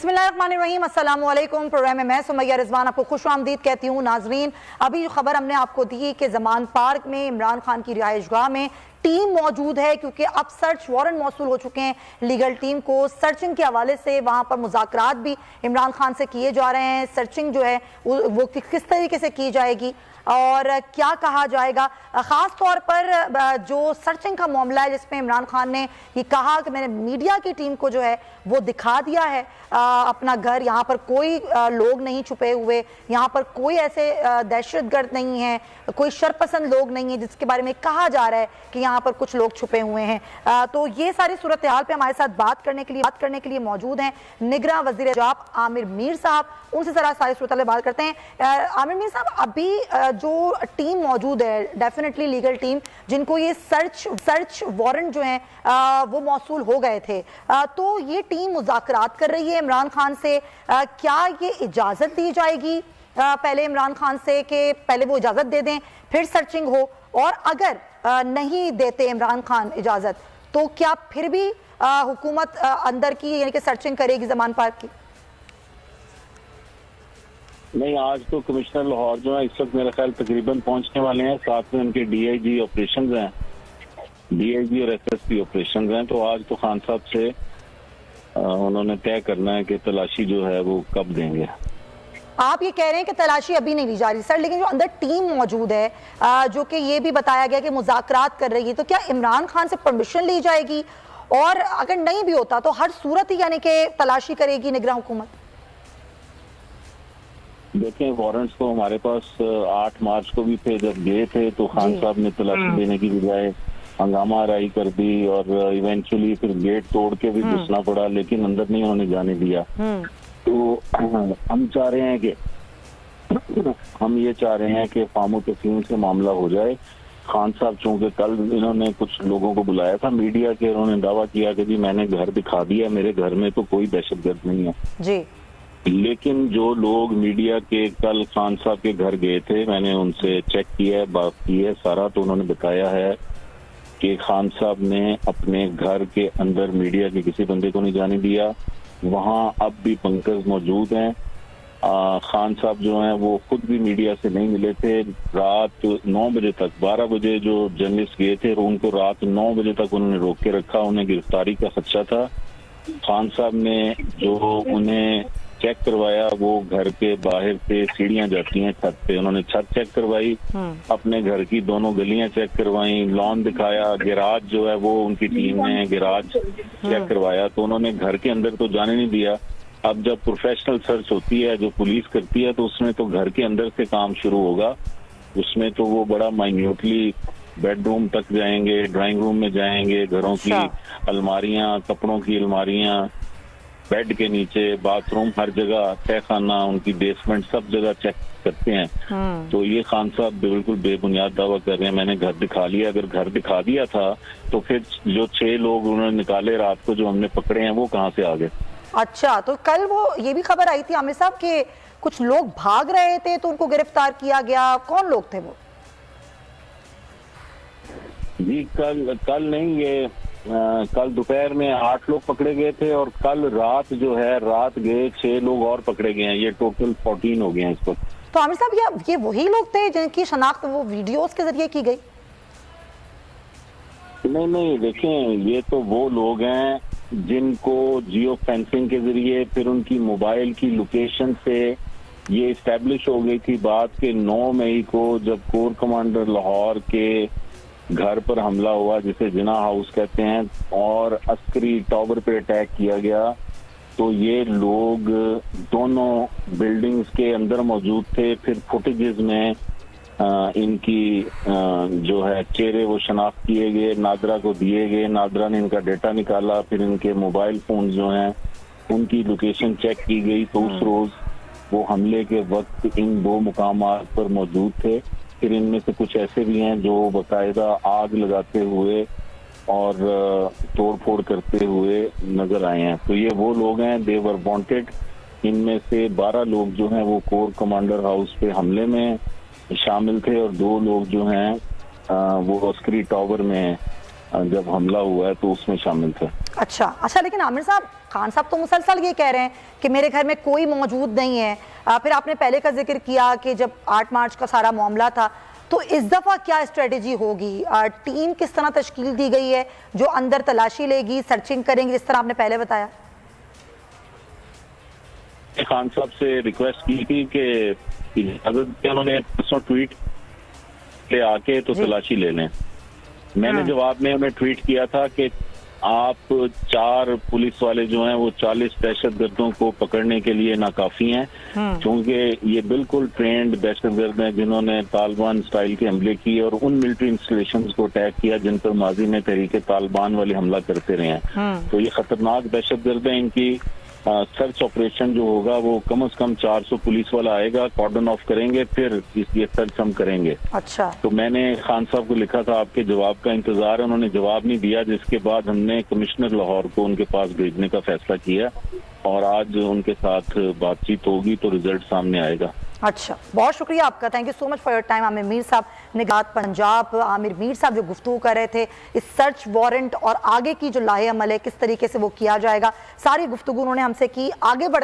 बिस्मिल्लाहिर्रहमानिर्रहीम, अस्सलाम वालेकुम। प्रोग्राम में मैं सुमैया रिजवान आपको खुश आमदीद कहती हूँ। नाजरीन, अभी जो खबर हमने आपको दी कि जमान पार्क में इमरान खान की रिहाइशगाह में टीम मौजूद है, क्योंकि अब सर्च वारंट मौसूल हो चुके हैं लीगल टीम को। सर्चिंग के हवाले से वहाँ पर मुज़ाकरात भी इमरान खान से किए जा रहे हैं। सर्चिंग जो है वो किस तरीके से की जाएगी और क्या कहा जाएगा, ख़ास तौर पर जो सर्चिंग का मामला है जिसमें इमरान खान ने ये कहा कि मैंने मीडिया की टीम को जो है वो दिखा दिया है अपना घर, यहाँ पर कोई लोग नहीं छुपे हुए, यहाँ पर कोई ऐसे दहशतगर्द नहीं है, कोई शरपसंद लोग नहीं है जिसके बारे में कहा जा रहा है कि यहाँ पर कुछ लोग छुपे हुए हैं। तो ये सारी सूरत हाल पे हमारे साथ बात करने के लिए मौजूद हैं निगरां वज़ीर पंजाब आमिर मीर साहब। उनसे जरा सारी सूरत हाल बात करते हैं। आमिर मीर साहब, अभी जो टीम मौजूद है, डेफिनेटली लीगल टीम, जिनको ये सर्च वारंट जो है वो मौसूल हो गए थे, तो ये टीम मुज़ाकरात कर रही है इमरान खान से। क्या ये इजाज़त दी जाएगी पहले इमरान खान से कि पहले वो इजाज़त दे दें फिर सर्चिंग हो, और अगर नहीं देते इमरान खान इजाज़त तो क्या फिर भी हुकूमत अंदर की यानी कि सर्चिंग करेगी जमान पार्क की? नहीं, आज तो कमिश्नर लाहौर जो है इस वक्त मेरा ख्याल तकरीबन पहुंचने वाले हैं, साथ में उनके डीआईजी ऑपरेशंस हैं, डीआईजी और एसएसपी ऑपरेशंस हैं। तो आज तो खान साहब से उन्होंने तय करना है कि तलाशी जो है वो कब देंगे। आप ये कह रहे हैं कि तलाशी अभी नहीं ली जा रही सर, लेकिन जो अंदर टीम मौजूद है जो कि ये भी बताया गया कि मुज़ाकरात कर रही है, तो क्या इमरान खान से परमिशन ली जाएगी? और अगर नहीं भी होता तो हर सूरत ही यानी कि तलाशी करेगी निगरान हुकूमत? देखें, वारंट्स तो हमारे पास 8 मार्च को भी थे, जब गए थे तो खान साहब ने तलाशी देने की बजाय हंगामा आराई कर दी और इवेंचुअली फिर गेट तोड़ के भी घुसना पड़ा, लेकिन अंदर नहीं उन्होंने जाने दिया। तो हम चाह रहे हैं कि हम ये चाह रहे हैं कि फार्मो तफहीम से मामला हो जाए। खान साहब चूंकि कल इन्होंने कुछ लोगों को बुलाया था मीडिया के, उन्होंने दावा किया कि जी मैंने घर दिखा दिया, मेरे घर में तो कोई दहशतगर्द नहीं है जी। लेकिन जो लोग मीडिया के कल खान साहब के घर गए थे, मैंने उनसे चेक किया है, बात की है सारा, तो उन्होंने बताया है कि खान साहब ने अपने घर के अंदर मीडिया के किसी बंदे को नहीं जाने दिया। वहाँ अब भी पंकज मौजूद हैं। खान साहब जो हैं वो खुद भी मीडिया से नहीं मिले थे। रात 9 बजे तक, 12 बजे जो जर्नलिस्ट गए थे उनको रात 9 बजे तक उन्होंने रोक के रखा, उन्हें गिरफ्तारी का खदशा था। खान साहब ने जो उन्हें चेक करवाया, वो घर के बाहर से सीढ़ियां जाती हैं छत पे, उन्होंने छत चेक करवाई, अपने घर की दोनों गलियां चेक करवाई, लॉन दिखाया, गैराज जो है वो उनकी टीम ने गैराज चेक करवाया। तो उन्होंने घर के अंदर तो जाने नहीं दिया। अब जब प्रोफेशनल सर्च होती है जो पुलिस करती है, तो उसमें तो घर के अंदर से काम शुरू होगा। उसमें तो वो बड़ा माइन्यूटली बेडरूम तक जाएंगे, ड्राइंग रूम में जाएंगे, घरों की अलमारियां, कपड़ों की अलमारियां, बेड के नीचे, बाथरूम, हर जगह, तहखाना, उनकी बेसमेंट, सब जगह चेक करते हैं। तो ये खान साहब बिल्कुल बेबुनियाद दावा कर रहे हैं मैंने घर दिखा लिया। अगर घर दिखा दिया था तो फिर जो 6 लोग उन्होंने निकाले रात को जो हमने पकड़े हैं वो कहाँ से आ गए? अच्छा, तो कल वो ये भी खबर आई थी आमिर साहब कि कुछ लोग भाग रहे थे तो उनको गिरफ्तार किया गया, कौन लोग थे वो? जी कल नहीं, ये कल दोपहर में 8 लोग पकड़े गए थे और कल रात जो है रात गए 6 लोग और पकड़े गए हैं, ये टोटल 14 हो गए हैं इस पर। तो आमिर साहब ये वही लोग थे जिनकी शनाख्त वो वीडियोस के जरिए की गई? नहीं, देखें, ये तो वो लोग हैं जिनको जियो फेंसिंग के जरिए, फिर उनकी मोबाइल की लोकेशन से ये इस्टेब्लिश हो गई थी बात कि 9 मई को जब कोर कमांडर लाहौर के घर पर हमला हुआ, जिसे जिना हाउस कहते हैं, और अस्करी टावर पे अटैक किया गया, तो ये लोग दोनों बिल्डिंग्स के अंदर मौजूद थे। फिर फुटेजेस में इनकी जो है चेहरे वो शनाख्त किए गए, नादरा को दिए गए, नादरा ने इनका डेटा निकाला, फिर इनके मोबाइल फोन जो हैं उनकी लोकेशन चेक की गई। तो उस रोज वो हमले के वक्त इन 2 मुकामात पर मौजूद थे। फिर इनमें से कुछ ऐसे भी हैं जो बाकायदा आग लगाते हुए और तोड़फोड़ करते हुए नजर आए हैं। तो ये वो लोग हैं, दे वर वांटेड। इनमें से 12 लोग जो हैं वो कोर कमांडर हाउस पे हमले में शामिल थे और 2 लोग जो हैं वो अस्करी टावर में जब हमला हुआ है तो उसमें शामिल थे। अच्छा, लेकिन आमिर साहब खान साहब तो मुसलसल ये कह रहे हैं कि मेरे घर में कोई मौजूद नहीं है। फिर आपने पहले का जिक्र किया कि जब 8 मार्च का सारा मामला था, तो इस दफ़ा क्या स्ट्रेटजी होगी? टीम किस तरह तश्कील दी गई है जो अंदर तलाशी लेगी, सर्चिंग करेंगे, जिस तरह आपने पहले बताया? खान साहब से रिक्वेस्ट की थी कि अगर उन्होंने ट्वीट पे आके तो तलाशी ले लें। मैंने जवाब में उन्हें ट्वीट किया था कि आप 4 पुलिस वाले जो हैं वो 40 दहशतगर्दों को पकड़ने के लिए नाकाफी हैं, क्योंकि ये बिल्कुल ट्रेंड दहशतगर्द हैं जिन्होंने तालिबान स्टाइल के हमले किए और उन मिलिट्री इंस्टॉलेशंस को अटैक किया जिन पर माजी में तहरीके तालिबान वाले हमला करते रहे हैं। तो ये खतरनाक दहशतगर्द हैं। इनकी सर्च ऑपरेशन जो होगा वो कम से कम 400 पुलिस वाला आएगा, कॉर्डन ऑफ करेंगे, फिर ये सर्च हम करेंगे। अच्छा। तो मैंने खान साहब को लिखा था आपके जवाब का इंतजार है, उन्होंने जवाब नहीं दिया, जिसके बाद हमने कमिश्नर लाहौर को उनके पास भेजने का फैसला किया और आज उनके साथ बातचीत होगी तो रिजल्ट सामने आएगा। अच्छा, बहुत शुक्रिया आपका, thank you so much for your time. Aamir Mir साहब, निगात पंजाब। आमिर मीर साहब जो गुफ्तगू कर रहे थे इस सर्च वारंट और आगे की जो लाहे अमल है किस तरीके से वो किया जाएगा, सारी गुफ्तगू उन्होंने हमसे की। आगे बढ़ते